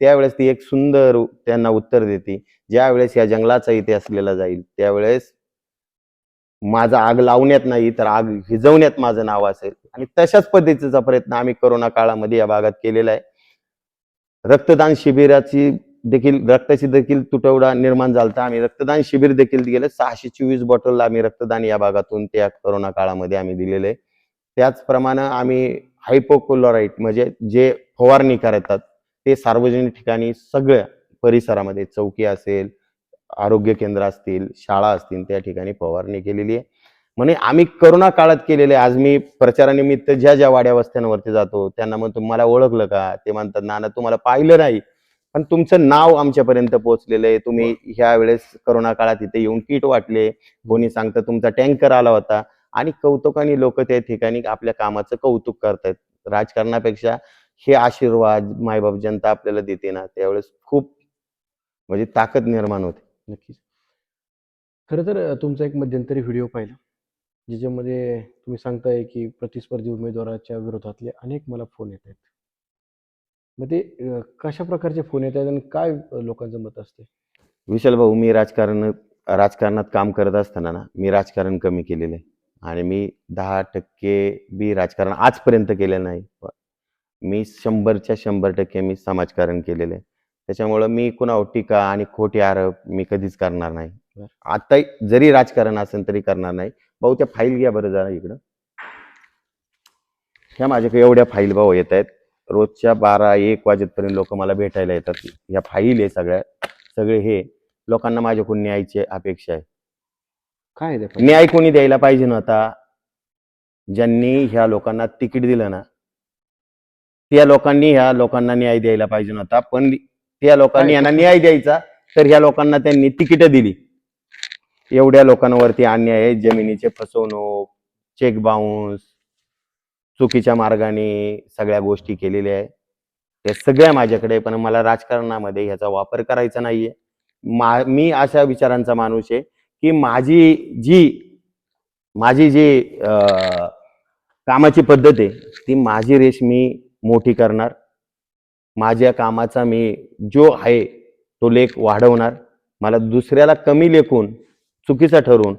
त्यावेळेस ती एक सुंदर त्यांना उत्तर देते, ज्यावेळेस या जंगलाचा इतिहास लिहिला जाईल त्यावेळेस माझा आग लावण्यात नाही तर आग विझवण्यात माझं नाव असेल. आणि तशाच पद्धतीचा प्रयत्न आम्ही कोरोना काळामध्ये या भागात केलेला आहे. रक्तदान शिबिराची रक्ताची देखील तुटवडा निर्माण झालता. आम्ही रक्तदान शिबिर देखील दिलं. 624 बॉटल आम्ही रक्तदान या भागातून त्या कोरोना काळामध्ये आम्ही दिलेलं आहे. त्याचप्रमाणे आम्ही हायपोक्लोराइट म्हणजे जे फवारणी करतात ते सार्वजनिक ठिकाणी सगळ्या परिसरामध्ये, चौकी असेल, आरोग्य केंद्र असतील, शाळा असतील, त्या ठिकाणी फवारणी केलेली आहे. म्हणजे आम्ही कोरोना काळात केलेले. आज मी प्रचारानिमित्त ज्या वाड्या वस्त्यांवरती जातो त्यांना म्हणतो, मला ओळखलं का? ते म्हणतात, नाना तुम्हाला पाहिलं नाही पण तुमचं नाव आमच्यापर्यंत पोहोचलेलं आहे. तुम्ही ह्या वेळेस कोरोना काळात इथे येऊन किट वाटले, कोणी सांगतं तुमचा टँकर आला होता आणि कौतुकाने लोक त्या ठिकाणी आपल्या कामाचं कौतुक करतायत. राजकारणापेक्षा हे आशीर्वाद मायबाप जनता आपल्याला देते ना, त्यावेळेस खूप म्हणजे ताकद निर्माण होते. नक्कीच. खरं तर तुमचा एक मध्यंतरी व्हिडिओ पाहिला, ज्याच्यामध्ये तुम्ही सांगताय की प्रतिस्पर्धी उमेदवाराच्या विरोधातले अनेक मला फोन येत आहेत. मग ते कशा प्रकारचे फोन येत आहेत आणि काय लोकांचं मत असते? विशाल भाऊ, मी राजकारणात काम करत असताना ना, मी राजकारण कमी केलेलं आहे आणि मी 10% बी राजकारण आजपर्यंत केलेलं नाही. मी 100च्या 100% मी समाजकारण केलेलं आहे. त्याच्यामुळं मी कुणावर टीका आणि खोटे आरोप मी कधीच करणार नाही. आता जरी राजकारण असेल तरी करणार नाही. भाऊ त्या फाईल घ्या बरं जरा इकडं. ह्या माझ्याकडे एवढ्या फाईल भाऊ येत आहेत. रोजच्या 12-1 वाजेपर्यंत लोक मला भेटायला येतात. ह्या फाईल आहे सगळे हे लोकांना माझ्याकडून न्यायची अपेक्षा आहे. काय आहे ते? न्याय कोणी द्यायला पाहिजे नव्हता? ज्यांनी ह्या लोकांना तिकीट दिलं ना, त्या लोकांनी ह्या लोकांना न्याय द्यायला पाहिजे नव्हता. पण त्या लोकांनी यांना न्याय द्यायचा तर ह्या लोकांना त्यांनी तिकीट दिली. एवढ्या लोकांवरती अन्याय आहे. जमिनीचे फसवणूक, चेक बाउन्स, चुकीच्या मार्गाने सगळ्या गोष्टी केलेल्या आहे. त्या सगळ्या माझ्याकडे. पण मला राजकारणामध्ये ह्याचा वापर करायचा नाहीये. मी अशा विचारांचा माणूस आहे की माझी जी कामाची पद्धत आहे ती माझी रेष मी मोठी करणार. माझ्या कामाचा मी जो आहे तो लेख वाढवणार. मला दुसऱ्याला कमी लेखून, चुकीचा ठरवून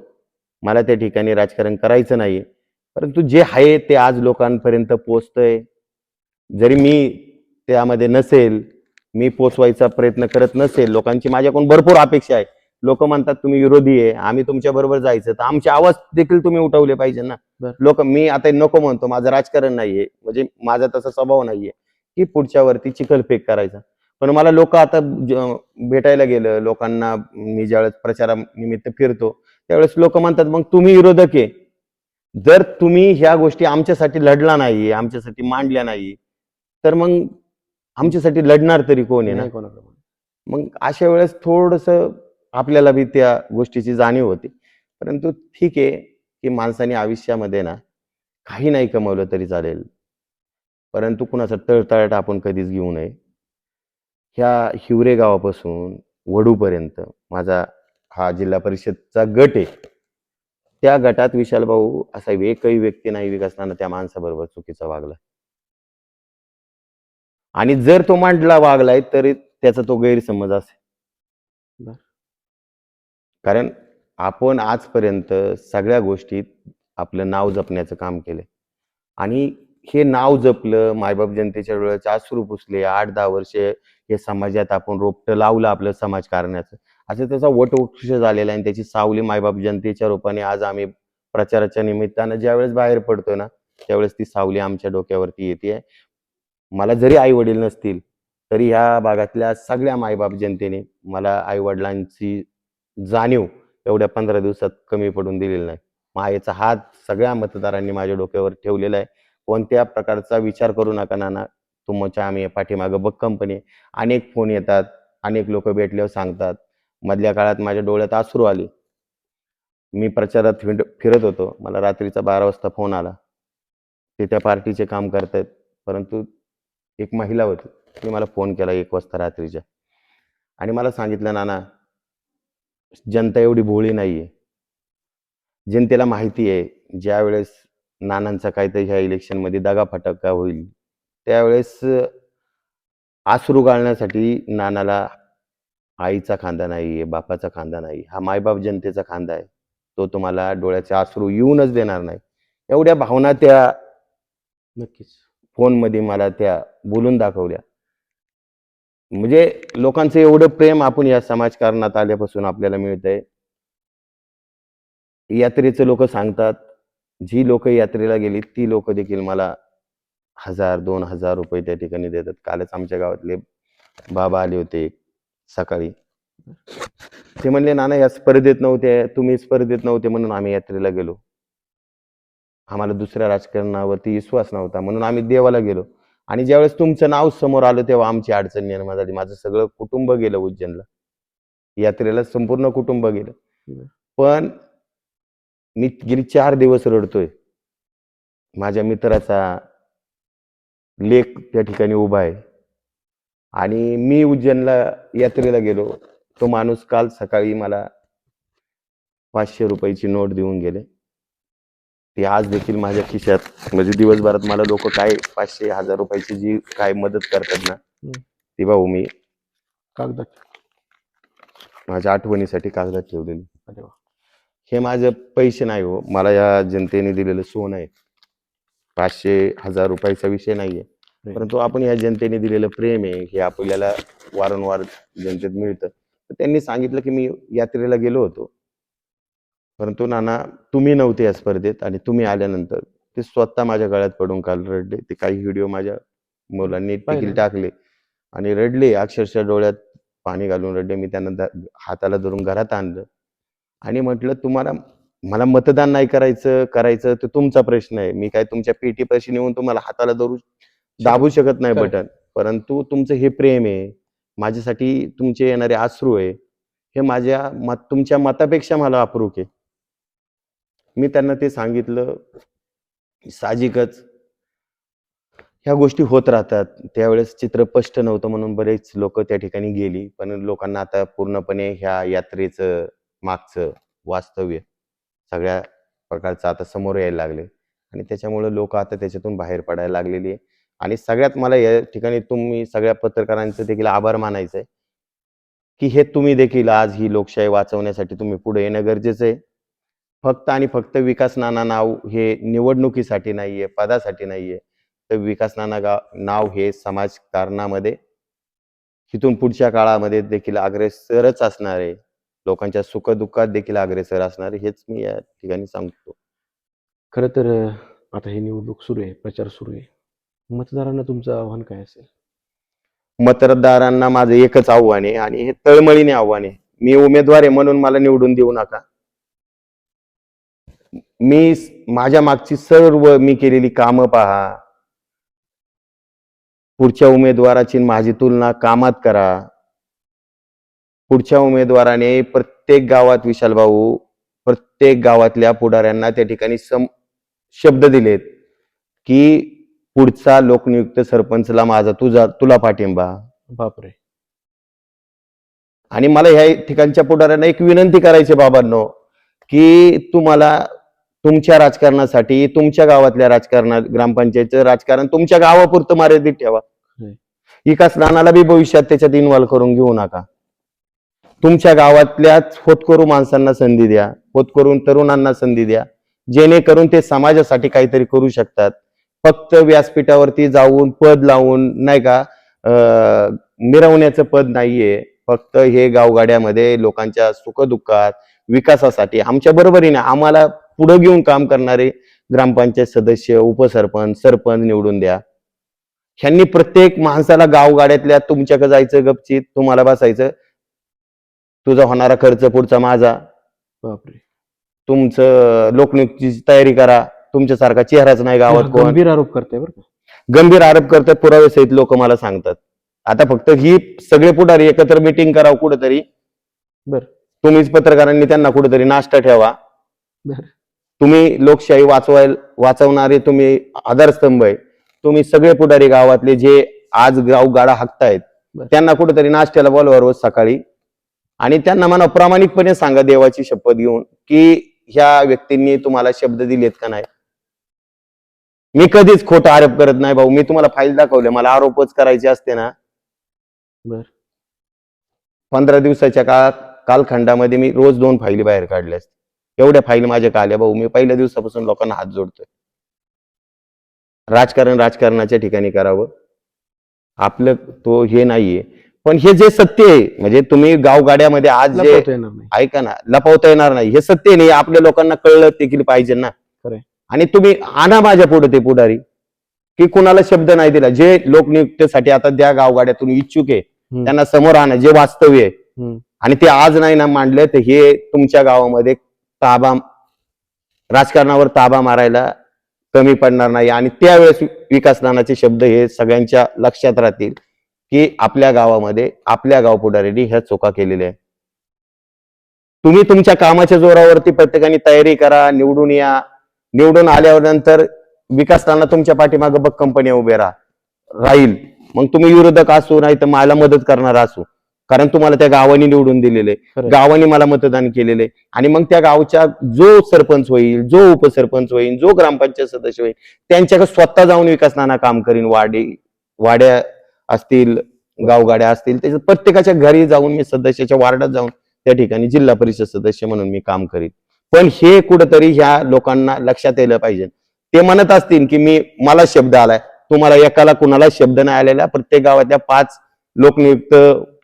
मला त्या ठिकाणी राजकारण करायचं नाहीये. परंतु जे आहे ते आज लोकांपर्यंत पोचतंय. जरी मी त्यामध्ये नसेल, मी पोचवायचा प्रयत्न करत नसेल, लोकांची माझ्याकडून भरपूर अपेक्षा आहे. लोक म्हणतात तुम्ही विरोधी आहे, आम्ही तुमच्या बरोबर जायचं, तर आमचे आवाज देखील तुम्ही उठवले पाहिजे ना. लोक, मी आता नको म्हणतो, माझं राजकारण नाहीये, म्हणजे माझा तसा स्वभाव नाहीये की पुढच्या वरती चिखलफेक करायचा. पण मला लोक आता भेटायला गेलं, लोकांना मी ज्यावेळेस प्रचारानिमित्त फिरतो त्यावेळेस लोक म्हणतात, मग तुम्ही विरोधक आहे, जर तुम्ही ह्या गोष्टी आमच्यासाठी लढला नाही, आमच्यासाठी मांडल्या नाही, तर मग आमच्यासाठी लढणार तरी कोण आहे ना. मग अशा वेळेस थोडंसं आपल्याला बी त्या गोष्टीची जाणीव होती. परंतु ठीक आहे, की माणसाने आयुष्यामध्ये ना, काही नाही कमवलं तरी चालेल, परंतु कुणाचा तळतळाट आपण कधीच घेऊ नये. ह्या हिवरे गावापासून वढूपर्यंत माझा हा जिल्हा परिषदचा गट आहे. त्या गटात विशाल भाऊ असा एकही व्यक्ती नाही विकासनानं त्या माणसाबरोबर चुकीचा वागला. आणि जर तो मांडला वागलाय तरी त्याचा तो गैरसमज असेल. बरं. कारण आपण आजपर्यंत सगळ्या गोष्टीत आपलं नाव जपण्याचं काम केलंय. आणि हे नाव जपलं, मायबाप जनतेच्या डोळ्याचे अश्रू पुसले, 8-10 वर्षे हे समाजात आपण रोपटं लावलं आपलं समाजकारणाचं. असं त्याचा वटवृक्ष झालेला आहे आणि त्याची सावली मायबाप जनतेच्या रूपाने आज आम्ही प्रचाराच्या निमित्तानं ज्यावेळेस बाहेर पडतो ना, त्यावेळेस ती सावली आमच्या डोक्यावरती येतेय. मला जरी आई-वडील नसतील, तरी ह्या भागातल्या सगळ्या मायबाप जनतेने मला आई-वडिलांची जाणीव एवढ्या 15 दिवसात कमी पडून दिलेली नाही. मायेचा हात सगळ्या मतदारांनी माझ्या डोक्यावर ठेवलेला आहे. कोणत्या प्रकारचा विचार करू नका नाना, तुमच्या आम्ही पाठीमागं भक्कमपणे आहे. अनेक फोन येतात, अनेक लोकं भेटल्यावर सांगतात. मधल्या काळात माझ्या डोळ्यात अश्रू आले. मी प्रचारात फिरत होतो. मला रात्रीचा 12 वाजता फोन आला. ते त्या पार्टीचे काम करतायत. परंतु एक महिला होती. तिने मला फोन केला 1 वाजता रात्रीच्या आणि मला सांगितलं, "नाना, जनता एवढी भोळी नाहीये. जनतेला माहिती आहे, ज्यावेळेस नानांचा काहीतरी ह्या इलेक्शनमध्ये दगाफटका होईल, त्यावेळेस अश्रू गाळण्यासाठी नानाला आईचा खांदा नाहीये, बापाचा खांदा नाही. हा मायबाप जनतेचा खांदा आहे. तो तुम्हाला डोळ्याचे अश्रू येऊनच देणार नाही." एवढ्या भावना त्या नक्कीच. फोनमध्ये मला त्या बोलून दाखवल्या. म्हणजे लोकांचं एवढं प्रेम आपण या समाजकारणात आल्यापासून आपल्याला मिळतंय. यात्रेचं लोकं सांगतात, जी लोकं यात्रेला गेली ती लोकं देखील मला 1000-2000 त्या ठिकाणी देतात. कालच आमच्या गावातले बाबा आले होते सकाळी. ते म्हणले, "नाना या स्पर्धेत नव्हते, तुम्ही स्पर्धेत नव्हते म्हणून आम्ही यात्रेला गेलो. आम्हाला दुसऱ्या राजकारणावरती विश्वास नव्हता म्हणून आम्ही देवाला गेलो. आणि ज्यावेळेस तुमचं नाव समोर आलं तेव्हा आमची अडचण निर्माण झाली. माझं सगळं कुटुंब गेलं उज्जैनला. यात्रेला संपूर्ण कुटुंब गेलं. बरं. पण मी गेली 4 दिवस रडतोय. माझ्या मित्राचा लेक त्या ठिकाणी उभा आहे आणि मी उज्जैनला यात्रेला गेलो. तो माणूस काल सकाळी मला ₹500 ची नोट देऊन गेले. ती आज देखील माझ्या खिशात म्हणजे दिवसभरात मला लोकं काय 500, ₹1000 ची जी काय मदत करतात ना, ती भाऊ मी कागदात. माझ्या आठवणीसाठी कागदात ठेवलेली. अरे वाह! हे माझे पैसे नाही हो. मला या जनतेने दिलेलं सोनं आहे. 500, ₹1000 चा विषय नाहीये. प्रेम. परंतु आपण या जनतेने दिलेलं प्रेम आहे, हे आपल्याला वारंवार जनतेत मिळतं. तर त्यांनी सांगितलं, की मी यात्रेला गेलो होतो. परंतु नाना तुम्ही नव्हते या स्पर्धेत आणि तुम्ही आल्यानंतर ते स्वतः माझ्या गळ्यात पडून काल रडले. ते काही व्हिडिओ माझ्या मुलांनी देखील पाहिलं. टाकले आणि रडले. अक्षरशः डोळ्यात पाणी घालून रडले. मी त्यांना हाताला धरून घरात आणलं आणि म्हटलं, "तुम्हाला मला मतदान नाही करायचं तर तुमचा प्रश्न आहे. मी काय तुमच्या पेटीपाशी नेऊन तुम्हाला हाताला धरून दाबू शकत नाही Correct. बटन. परंतु तुमचं हे प्रेम आहे. माझ्यासाठी तुमचे येणारे अश्रू आहे. हे तुमच्या मतापेक्षा मला अप्रूप आहे." मी त्यांना ते सांगितलं. साहजिकच ह्या गोष्टी होत राहतात. त्यावेळेस चित्र स्पष्ट नव्हतं म्हणून बरेच लोकं त्या ठिकाणी गेली. पण लोकांना आता पूर्णपणे ह्या यात्रेचं मागचं वास्तव्य सगळ्या प्रकारचं आता समोर यायला लागले आणि त्याच्यामुळे लोकं आता त्याच्यातून बाहेर पडायला लागलेली आहे. आणि सगळ्यात मला या ठिकाणी तुम्ही सगळ्या पत्रकारांचे देखील आभार मानायचे आहे, की हे तुम्ही देखील आज ही लोकशाही वाचवण्यासाठी तुम्ही पुढे येणं गरजेचं आहे. फक्त आणि फक्त विकास नाना नाव हे निवडणुकीसाठी नाहीये, पदासाठी नाहीये. तर विकास नाना नाव हे समाजकारणामध्ये इथून पुढच्या काळामध्ये देखील अग्रेसरच असणार आहे. लोकांच्या सुख-दुःखात देखील अग्रेसर असणार आहे, हेच मी या ठिकाणी सांगतो. खरं तर आता ही निवडणूक सुरू आहे, प्रचार सुरू आहे. मतदारांना तुमचं आव्हान काय असेल? मतदारांना माझं एकच आव्हान आहे आणि हे तळमळीने आव्हान आहे. मी उमेदवार आहे म्हणून मला निवडून देऊ नका. माझ्या मागची सर्व मी केलेली कामं पहा. पुढच्या उमेदवाराची माझी तुलना कामात करा. पुढच्या उमेदवाराने प्रत्येक गावात विशाल भाऊ प्रत्येक गावातल्या पुढाऱ्यांना त्या ठिकाणी शब्द दिलेत की पुढचा लोकनियुक्त सरपंचला माझा तुला पाठिंबा. बापरे. आणि मला ह्या ठिकाणच्या पुढाऱ्यांना एक विनंती करायची बाबांनो, की तुम्हाला तुमच्या राजकारणासाठी तुमच्या गावातल्या राजकारणात ग्रामपंचायतचं राजकारण तुमच्या गावापुरतं मर्यादित ठेवा. विकास नानाला बी भविष्यात त्याच्यात इन्व्हॉल्व करून घेऊ नका. तुमच्या गावातल्याच होतकरू माणसांना संधी द्या, होतकरू तरुणांना संधी द्या, जेणेकरून ते समाजासाठी काहीतरी करू शकतात. फक्त व्यासपीठावरती जाऊन पद लावून नाही का मिरवण्याचं पद नाहीये. फक्त हे गावगाड्यामध्ये लोकांच्या सुखदुःखात विकासासाठी आमच्या बरोबरीने आम्हाला पुढे घेऊन काम करणारे ग्रामपंचायत सदस्य, उपसरपंच, सरपंच निवडून द्या. ह्यांनी प्रत्येक माणसाला गावगाड्यातल्या तुमच्याकडे जायचं गपचीत, तुम्हाला बसायचं, तुझा होणारा खर्च पुढचा माझा, बापरे. तुमचं लोकनियुक्तीची तयारी करा, तुमच्यासारखा चेहराच नाही गावात कोण. गंभीर आरोप करते बरं का. गंभीर आरोप करतात, पुरावे सहित लोक मला सांगतात. आता फक्त ही सगळे पुढारी एकत्र मीटिंग करावं कुठेतरी, बरं तुम्हीच पत्रकारांनी त्यांना कुठेतरी नाश्ता ठेवा. बरं. तुम्ही लोकशाही वाचवणारे तुम्ही आधारस्तंभ आहे. तुम्ही सगळे पुढारी गावातले जे आज गावगाडा हाकतायत त्यांना कुठेतरी नाश्त्याला बोलवा रोज सकाळी आणि त्यांना म्हणा प्रामाणिकपणे सांगा देवाची शपथ घेऊन की ह्या व्यक्तींनी तुम्हाला शब्द दिलेत का नाही. मी कधीच खोटा आरोप करत नाही भाऊ. मी तुम्हाला फाईल दाखवले, मला आरोपच करायचे असते ना. बर 15 दिवसाच्या कालखंडामध्ये मी रोज 2 फाईली बाहेर काढल्या असते. एवढ्या फाईल माझ्या आल्या भाऊ. मी पहिल्या दिवसापासून लोकांना हात जोडतोय. राजकारण राजकारणाच्या ठिकाणी करावं, आपलं तो हे नाहीये. पण हे जे सत्य आहे म्हणजे तुम्ही गावगाड्यामध्ये आज जे लपवता येणार नाही. ऐका ना, लपवता येणार नाही. हे सत्य नाही, आपल्या लोकांना कळलं देखील पाहिजे ना. खरंय. आणि तुम्ही आणा माझ्या पुढे ते पुढारी की कुणाला शब्द नाही दिला. जे लोकनियुक्तीसाठी आता त्या गावगाड्यातून इच्छुक आहे त्यांना समोर आणा, जे वास्तव्य आहे. आणि ते आज नाही ना मांडले तर हे तुमच्या गावामध्ये ताबा राजकारणावर ताबा मारायला कमी पडणार नाही. आणि त्यावेळेस विकासनानाचे शब्द हे सगळ्यांच्या लक्षात राहतील की आपल्या गावामध्ये आपल्या गाव पुढाऱ्यांनी ह्या चुका केलेल्या आहेत. तुम्ही तुमच्या कामाच्या जोरावरती प्रत्येकाने तयारी करा, निवडून या. निवडून आल्यावर नंतर विकासनाना तुमच्या पाठीमागे बघ कंपन्या उभे राहील. मग तुम्ही विरोधक असू नाही तर मला मदत करणार असू, कारण तुम्हाला त्या गावाने निवडून दिलेले, गावाने मला मतदान केलेले. आणि मग त्या गावच्या जो सरपंच होईल, जो उपसरपंच होईल, जो ग्रामपंचायत सदस्य होईल त्यांच्याकडे स्वतः जाऊन विकासनाना काम करीन. वाड्या असतील, गावगाड्या असतील, त्याच्या प्रत्येकाच्या घरी जाऊन मी सदस्याच्या वार्डात जाऊन त्या ठिकाणी जिल्हा परिषद सदस्य म्हणून मी काम करीन. पण हे कुठंतरी ह्या लोकांना लक्षात यायला पाहिजे. ते म्हणत असतील की मला शब्द आलाय, तुम्हाला एकाला कुणाला शब्द नाही आलेला. प्रत्येक गावातल्या 5 लोकनियुक्त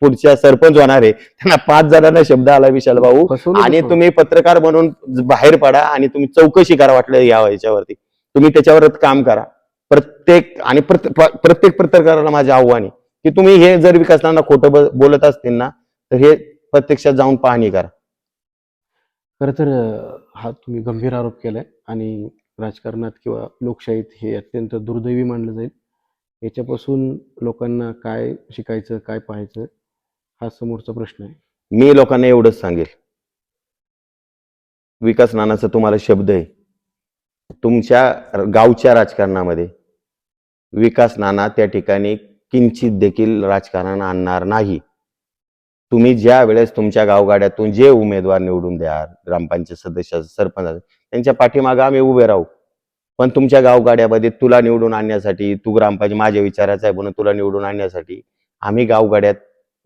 पुढच्या सरपंच होणार आहे, त्यांना 5 जणांना शब्द आला विशाल भाऊ. आणि तुम्ही पत्रकार म्हणून बाहेर पडा आणि तुम्ही चौकशी करा वाटलं याच्यावरती, तुम्ही त्याच्यावर काम करा. प्रत्येक पत्रकाराला माझे आव्हान आहे की तुम्ही हे जर विकासनांना खोटं बोलत असतील ना तर हे प्रत्यक्षात जाऊन पाहणी करा. खरं तर हा तुम्ही गंभीर आरोप केलाय आणि राजकारणात किंवा लोकशाहीत हे अत्यंत दुर्दैवी मानलं जाईल. याच्यापासून लोकांना काय शिकायचं, काय पाहायचं हा समोरचा प्रश्न आहे. मी लोकांना एवढंच सांगेल, विकास नानाचा तुम्हाला शब्द आहे, तुमच्या गावच्या राजकारणामध्ये विकास नाना त्या ठिकाणी किंचित देखील राजकारण आणणार नाही. तुम्ही ज्या वेळेस तुमच्या गावगाड्यातून जे उमेदवार निवडून द्या, ग्रामपंचायत सदस्य, सरपंच, त्यांच्या पाठीमागे आम्ही उभे राहू. पण तुमच्या गावगाड्यामध्ये तुला निवडून आणण्यासाठी, तू ग्रामपंचायत माझ्या विचाराचा आहे म्हणून तुला निवडून आणण्यासाठी आम्ही गावगाड्यात,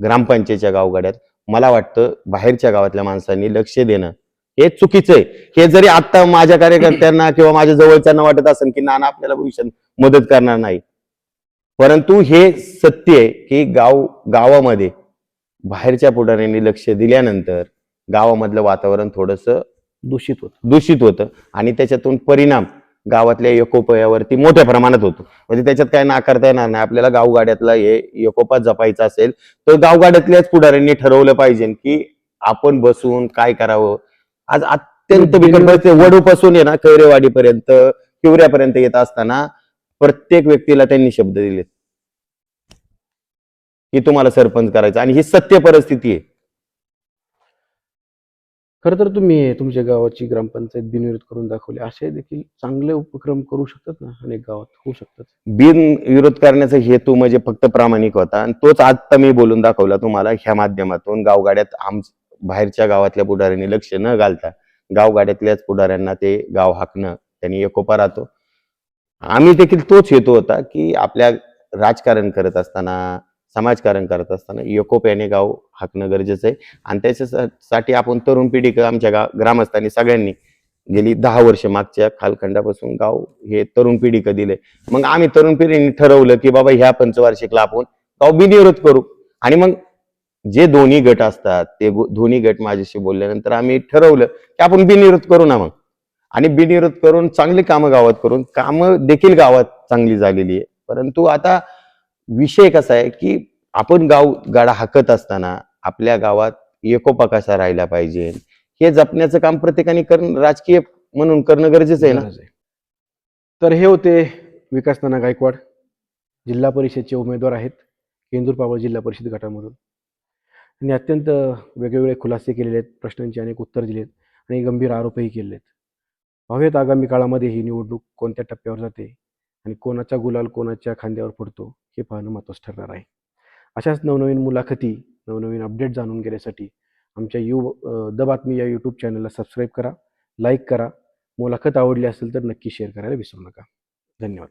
ग्रामपंचायतच्या गावगाड्यात, मला वाटतं बाहेरच्या गावातल्या माणसांनी लक्ष देणं हे चुकीचं आहे. हे जरी आता माझ्या कार्यकर्त्यांना किंवा माझ्या जवळच्यांना वाटत असेल की नाना आपल्याला भविष्यात मदत करणार नाही, परंतु हे सत्य आहे की गावामध्ये बाहेरच्या पुढाऱ्यांनी लक्ष दिल्यानंतर गावामधलं वातावरण थोडंसं दूषित होतं आणि त्याच्यातून परिणाम गावातल्या एकोप्यावरती मोठ्या प्रमाणात होतो. म्हणजे त्याच्यात काय नाकारता येणार नाही. आपल्याला गावगाड्यातला हे एकोपा जपायचा असेल तर गावगाड्यातल्याच पुढाऱ्यांनी ठरवलं पाहिजे की आपण बसून काय करावं. आज अत्यंत बिकट वडूपासून आहे ना कैरेवाडीपर्यंत, किवऱ्यापर्यंत येत असताना प्रत्येक व्यक्तीला त्यांनी शब्द दिलेत की तुम्हाला सरपंच करायचं. आणि ही सत्य परिस्थिती आहे. खरं तर तुम्ही तुमच्या गावाची ग्रामपंचायत बिनविरोध करून दाखवली. असे देखील चांगले उपक्रम करू शकतात ना, अनेक गावात होऊ शकतात. बिनविरोध करण्याचा हेतू म्हणजे फक्त प्रामाणिक होता आणि तोच आता मी बोलून दाखवला तुम्हाला ह्या माध्यमातून. गावगाड्यात बाहेरच्या गावातल्या पुढाऱ्यांनी लक्ष न घालता गावगाड्यातल्याच पुढाऱ्यांना ते गाव हाकणं, त्यांनी एकोपा राहतो. आम्ही देखील तोच हेतू होता की आपल्या राजकारण करत असताना, समाजकारण करत असताना एकोप्याने गाव हाकणं गरजेचं आहे. आणि त्याच्यासाठी आपण तरुण पिढी आमच्या ग्रामस्थांनी सगळ्यांनी गेली 10 वर्ष मागच्या कालखंडापासून गाव हे तरुण पिढी दिलंय. मग आम्ही तरुण पिढीने ठरवलं की बाबा ह्या पंचवार्षिकला आपण गाव बिनविरोध करू. आणि मग जे दोन्ही गट असतात ते दोन्ही गट माझ्याशी बोलल्यानंतर आम्ही ठरवलं की आपण बिनविरोध करू ना मग. आणि बिनविरोध करून चांगली कामं गावात करून कामं देखील गावात चांगली झालेली आहे. परंतु आता विषय कसा आहे की आपण गाडा हाकत असताना आपल्या गावात एकोपा कसा राहिला पाहिजे हे जपण्याचं काम प्रत्येकाने करणं, राजकीय म्हणून करणं गरजेचं आहे ना. गरज आहे. तर हे होते विकास नाना गायकवाड, जिल्हा परिषदचे उमेदवार आहेत केंदूर जिल्हा परिषद गटामधून. आणि अत्यंत वेगवेगळे खुलासे केलेले आहेत, प्रश्नांची अनेक उत्तर दिलेत आणि गंभीर आरोपही केलेले आहेत. पाहूयात आगामी काळामध्ये ही निवडणूक कोणत्या टप्प्यावर जाते आणि कोणाचा गुलाल कोणाच्या खांद्यावर पडतो हे पाहणं महत्त्वाचं ठरणार आहे. अशाच नवनवीन मुलाखती, नवनवीन अपडेट जाणून घेण्यासाठी आमच्या द बातमी या यूट्यूब चॅनलला सबस्क्राईब करा, लाईक करा. मुलाखत आवडली असेल तर नक्की शेअर करायला विसरू नका. धन्यवाद.